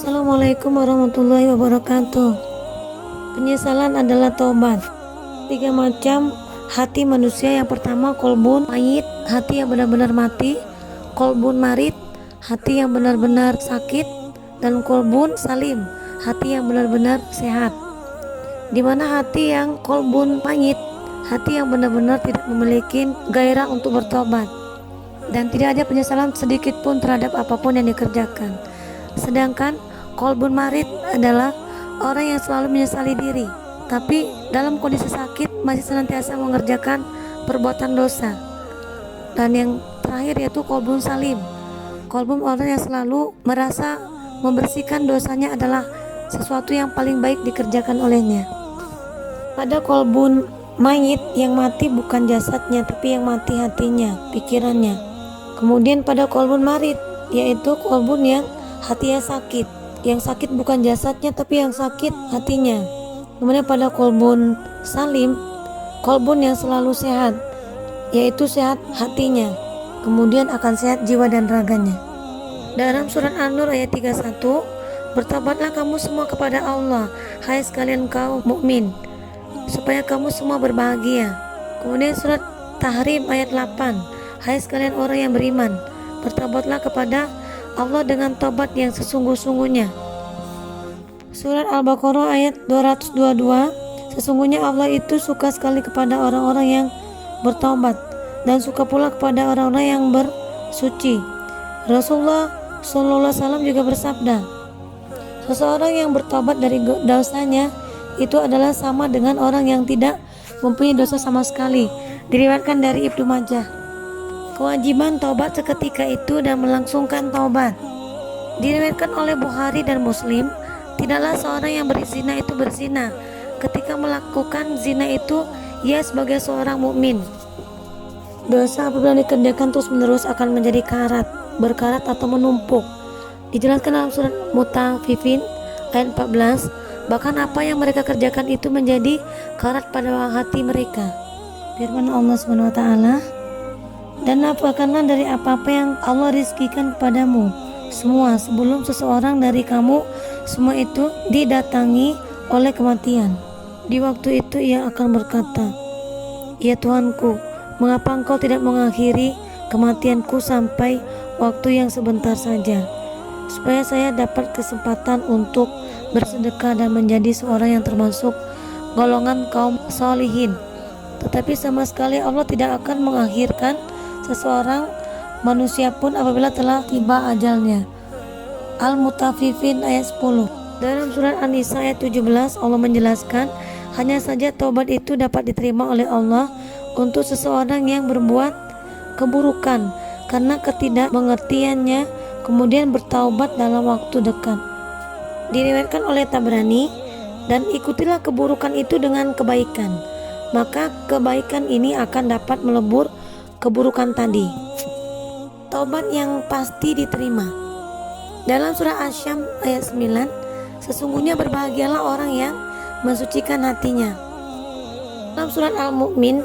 Assalamualaikum warahmatullahi wabarakatuh. Penyesalan adalah taubat. 3 macam hati manusia. Yang pertama, kolbun mayit, hati yang benar-benar mati. Kolbun marid, hati yang benar-benar sakit. Dan kolbun salim, hati yang benar-benar sehat. Dimana hati yang kolbun mayit, hati yang benar-benar tidak memiliki gairah untuk bertobat, dan tidak ada penyesalan sedikit pun terhadap apapun yang dikerjakan. Sedangkan kolbun marid adalah orang yang selalu menyesali diri, tapi dalam kondisi sakit masih senantiasa mengerjakan perbuatan dosa. Dan yang terakhir yaitu kolbun salim, kolbun orang yang selalu merasa membersihkan dosanya adalah sesuatu yang paling baik dikerjakan olehnya. Pada kolbun mayit, yang mati bukan jasadnya, tapi yang mati hatinya, pikirannya. Kemudian pada kolbun marid, yaitu kolbun yang hatinya sakit. Yang sakit bukan jasadnya, tapi yang sakit hatinya. Kemudian pada kolbun salim, kolbun yang selalu sehat, yaitu sehat hatinya, kemudian akan sehat jiwa dan raganya. Dalam surat An-Nur ayat 31, bertobatlah kamu semua kepada Allah, hai sekalian kaum mukmin, supaya kamu semua berbahagia. Kemudian surat Tahrim ayat 8, hai sekalian orang yang beriman, bertobatlah kepada Allah dengan tobat yang sesungguh-sungguhnya. Surat Al-Baqarah ayat 222, sesungguhnya Allah itu suka sekali kepada orang-orang yang bertobat dan suka pula kepada orang-orang yang bersuci. Rasulullah SAW juga bersabda, seseorang yang bertobat dari dosanya itu adalah sama dengan orang yang tidak mempunyai dosa sama sekali. Diriwayatkan dari Ibnu Majah. Kewajiban taubat seketika itu dan melangsungkan taubat. Diriwayatkan oleh Bukhari dan Muslim, tidaklah seorang yang berzina itu berzina ketika melakukan zina itu ia sebagai seorang mukmin. Dosa apabila dikerjakan terus-menerus akan menjadi karat, berkarat atau menumpuk. Dijelaskan dalam surat Mutaffifin ayat 14, bahkan apa yang mereka kerjakan itu menjadi karat pada hati mereka. Firman Allah SWT, dan nafkahkanlah dari apa-apa yang Allah rizkikan kepadamu semua sebelum seseorang dari kamu semua itu didatangi oleh kematian. Di waktu itu ia akan berkata, ya Tuhanku, mengapa engkau tidak mengakhiri kematianku sampai waktu yang sebentar saja, supaya saya dapat kesempatan untuk bersedekah dan menjadi seorang yang termasuk golongan kaum sholihin. Tetapi sama sekali Allah tidak akan mengakhirkan seseorang manusia pun apabila telah tiba ajalnya. Al-Mutaffifin ayat 10. Dalam surat An-Nisa ayat 17 Allah menjelaskan, hanya saja taubat itu dapat diterima oleh Allah untuk seseorang yang berbuat keburukan karena ketidakmengertiannya kemudian bertaubat dalam waktu dekat. Diriwayatkan oleh Tabrani, dan ikutilah keburukan itu dengan kebaikan, maka kebaikan ini akan dapat melebur keburukan tadi. Taubat yang pasti diterima. Dalam surah Asy-Syams ayat 9, sesungguhnya berbahagialah orang yang mensucikan hatinya. Dalam surat Al-Mu'min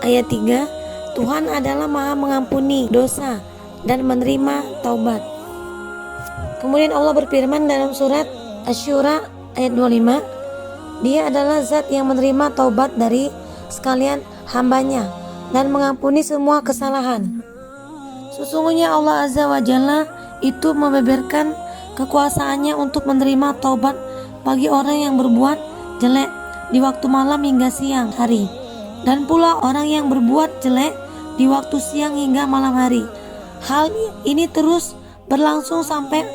ayat 3, Tuhan adalah Maha mengampuni dosa dan menerima taubat. Kemudian Allah berfirman dalam surat Asy-Syura ayat 25, Dia adalah zat yang menerima taubat dari sekalian hambanya dan mengampuni semua kesalahan. Sesungguhnya Allah Azza wa Jalla itu membeberkan kekuasaannya untuk menerima taubat bagi orang yang berbuat jelek di waktu malam hingga siang hari, dan pula orang yang berbuat jelek di waktu siang hingga malam hari. Hal ini terus berlangsung sampai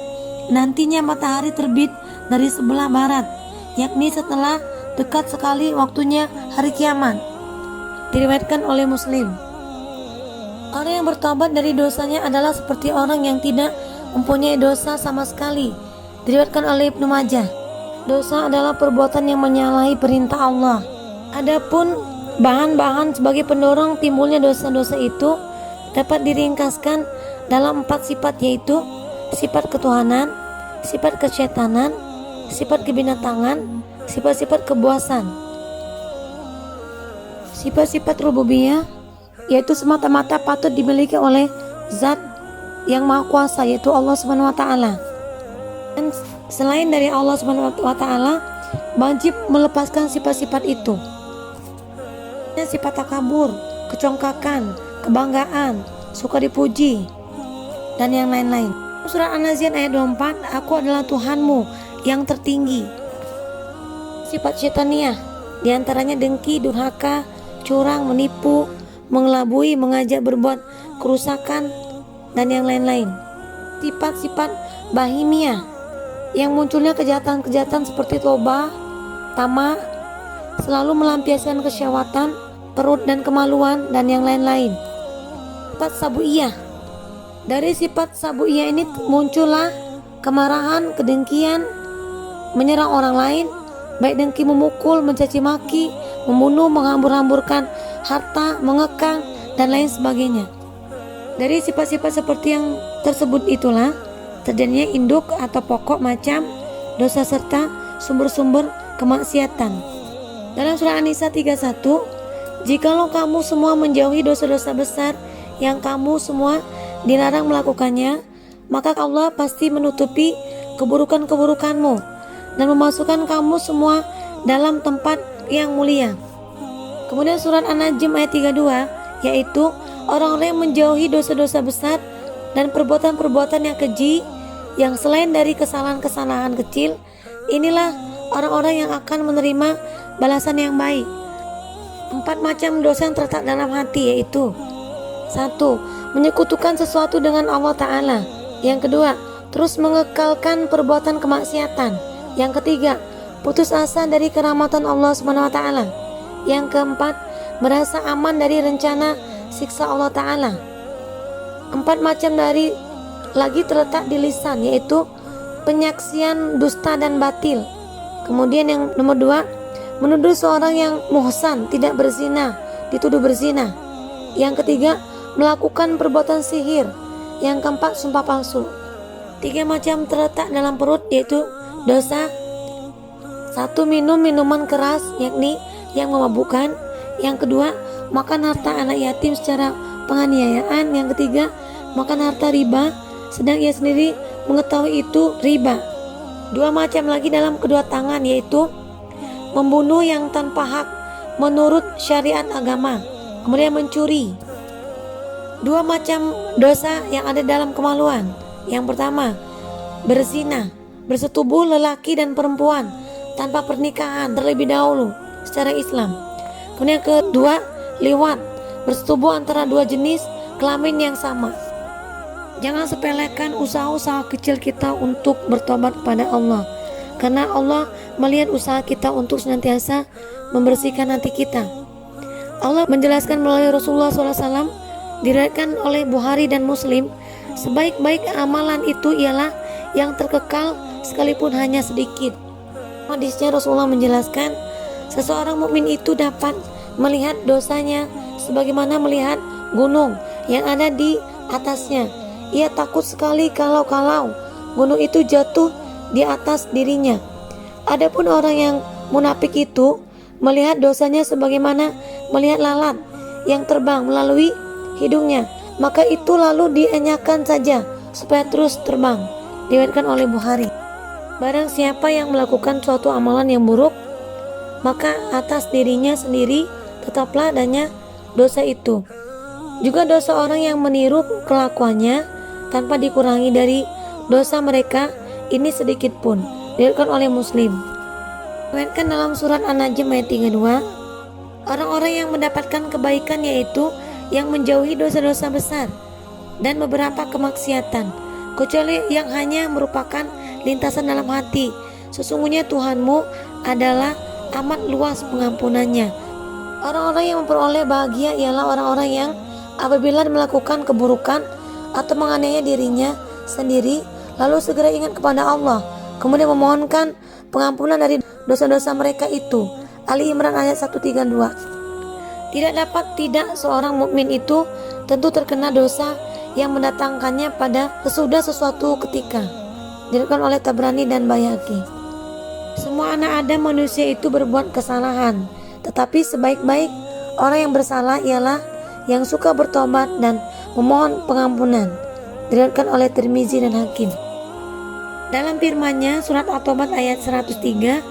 nantinya matahari terbit dari sebelah barat, yakni setelah dekat sekali waktunya hari kiamat. Diriwayatkan oleh Muslim. Orang yang bertobat dari dosanya adalah seperti orang yang tidak mempunyai dosa sama sekali. Diriwayatkan oleh Ibnu Majah. Dosa adalah perbuatan yang menyalahi perintah Allah. Adapun bahan-bahan sebagai pendorong timbulnya dosa-dosa itu dapat diringkaskan dalam 4 sifat, yaitu sifat ketuhanan, sifat kesyaitan, sifat kebinatangan, sifat-sifat kebuasan. Sifat-sifat rububiyah yaitu semata-mata patut dimiliki oleh zat yang maha kuasa, yaitu Allah Subhanahu wa taala. Dan selain dari Allah Subhanahu wa taala wajib melepaskan sifat-sifat itu. Sifat takabur, kecongkakan, kebanggaan, suka dipuji, dan yang lain-lain. Surah An-Nazi'at ayat 24, aku adalah Tuhanmu yang tertinggi. Sifat syaitaniyah, diantaranya dengki, durhaka, curang, menipu, mengelabui, mengajak berbuat kerusakan, dan yang lain-lain. Sifat-sifat bahimiyah, yang munculnya kejahatan-kejahatan seperti loba, tamak, selalu melampiaskan kesyahwatan, perut dan kemaluan, dan yang lain-lain. Sifat sabuiyah, dari sifat sabuiyah ini muncullah kemarahan, kedengkian, menyerang orang lain, baik dengki memukul, mencaci maki, membunuh, menghambur-hamburkan harta, mengekang, dan lain sebagainya. Dari sifat-sifat seperti yang tersebut itulah terjadinya induk atau pokok macam dosa serta sumber-sumber kemaksiatan. Dalam surah An-Nisa 31, jikalau kamu semua menjauhi dosa-dosa besar yang kamu semua dilarang melakukannya, maka Allah pasti menutupi keburukan-keburukanmu dan memasukkan kamu semua dalam tempat yang mulia. Kemudian surat An-Najm ayat 32, yaitu orang-orang yang menjauhi dosa-dosa besar dan perbuatan-perbuatan yang keji yang selain dari kesalahan-kesalahan kecil, inilah orang-orang yang akan menerima balasan yang baik. 4 macam dosa yang terletak dalam hati, yaitu 1. Menyekutukan sesuatu dengan Allah Ta'ala. Yang kedua, terus mengekalkan perbuatan kemaksiatan. Yang ketiga, putus asa dari keramatan Allah SWT. Yang keempat, merasa aman dari rencana siksa Allah Ta'ala. 4 macam dari lagi terletak di lisan, yaitu penyaksian dusta dan batil. Kemudian yang nomor 2, menuduh seorang yang muhsan, tidak berzina, dituduh berzina. Yang ketiga, melakukan perbuatan sihir. Yang keempat, sumpah palsu. 3 macam terletak dalam perut, yaitu dosa 1. Minum minuman keras, yakni yang memabukkan. Yang kedua, makan harta anak yatim secara penganiayaan. Yang ketiga, makan harta riba, sedang ia sendiri mengetahui itu riba. 2 macam lagi dalam kedua tangan, yaitu membunuh yang tanpa hak menurut syariat agama. Kemudian mencuri. 2 macam dosa yang ada dalam kemaluan. Yang pertama, berzina, bersetubuh lelaki dan perempuan tanpa pernikahan terlebih dahulu secara Islam. Kemudian yang kedua, liwat, bersetubuh antara 2 jenis kelamin yang sama. Jangan sepelekan usaha-usaha kecil kita untuk bertobat kepada Allah, karena Allah melihat usaha kita untuk senantiasa membersihkan hati kita. Allah menjelaskan melalui Rasulullah SAW, diriwayatkan oleh Bukhari dan Muslim, sebaik-baik amalan itu ialah yang terkekal sekalipun hanya sedikit. Hadisnya Rasulullah menjelaskan, seseorang mukmin itu dapat melihat dosanya sebagaimana melihat gunung yang ada di atasnya. Ia takut sekali kalau gunung itu jatuh di atas dirinya. Adapun orang yang munafik itu melihat dosanya sebagaimana melihat lalat yang terbang melalui hidungnya, maka itu lalu dienyakan saja supaya terus terbang. Diriwayatkan oleh Bukhari. Barang siapa yang melakukan suatu amalan yang buruk, maka atas dirinya sendiri tetaplah adanya dosa itu. Juga dosa orang yang meniru kelakuannya tanpa dikurangi dari dosa mereka ini sedikit pun. Diriwayatkan oleh Muslim. Diriwayatkan dalam surat An-Najm ayat 32, orang-orang yang mendapatkan kebaikan yaitu yang menjauhi dosa-dosa besar dan beberapa kemaksiatan, kecuali yang hanya merupakan lintasan dalam hati. Sesungguhnya Tuhanmu adalah amat luas pengampunannya. Orang-orang yang memperoleh bahagia ialah orang-orang yang apabila melakukan keburukan atau menganiaya dirinya sendiri, lalu segera ingat kepada Allah, kemudian memohonkan pengampunan dari dosa-dosa mereka itu. Ali Imran ayat 132. Tidak dapat tidak seorang mukmin itu tentu terkena dosa yang mendatangkannya pada sesudah sesuatu ketika. Diriwayatkan oleh Tabrani dan Baihaqi. Semua anak Adam manusia itu berbuat kesalahan, tetapi sebaik-baik orang yang bersalah ialah yang suka bertobat dan memohon pengampunan. Diriwayatkan oleh Tirmizi dan Hakim. Dalam firman-Nya surat At-Taubah ayat 103,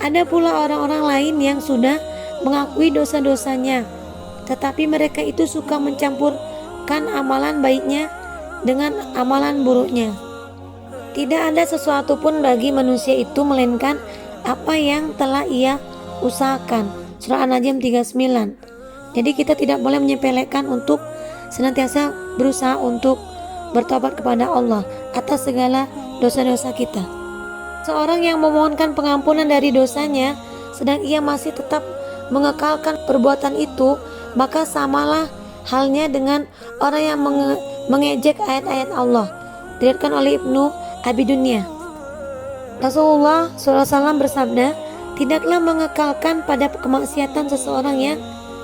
ada pula orang-orang lain yang sudah mengakui dosa-dosanya, tetapi mereka itu suka mencampurkan amalan baiknya dengan amalan buruknya. Tidak ada sesuatu pun bagi manusia itu melainkan apa yang telah ia usahakan. Surah An-Najm 39. Jadi kita tidak boleh menyepelekan untuk senantiasa berusaha untuk bertobat kepada Allah atas segala dosa-dosa kita. Seorang yang memohonkan pengampunan dari dosanya sedang ia masih tetap mengekalkan perbuatan itu, maka samalah halnya dengan orang yang mengejek ayat-ayat Allah. Diriwayatkan oleh Ibnu Abi Dunya. Rasulullah SAW bersabda, tidaklah mengekalkan pada kemaksiatan seseorang yang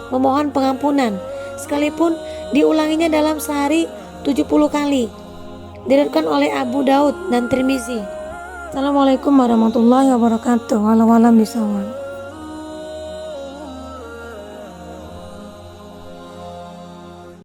memohon pengampunan, sekalipun diulanginya dalam sehari 70 kali. Diriwayatkan oleh Abu Daud dan Tirmizi. Assalamualaikum warahmatullahi wabarakatuh. Walau alam bisawab.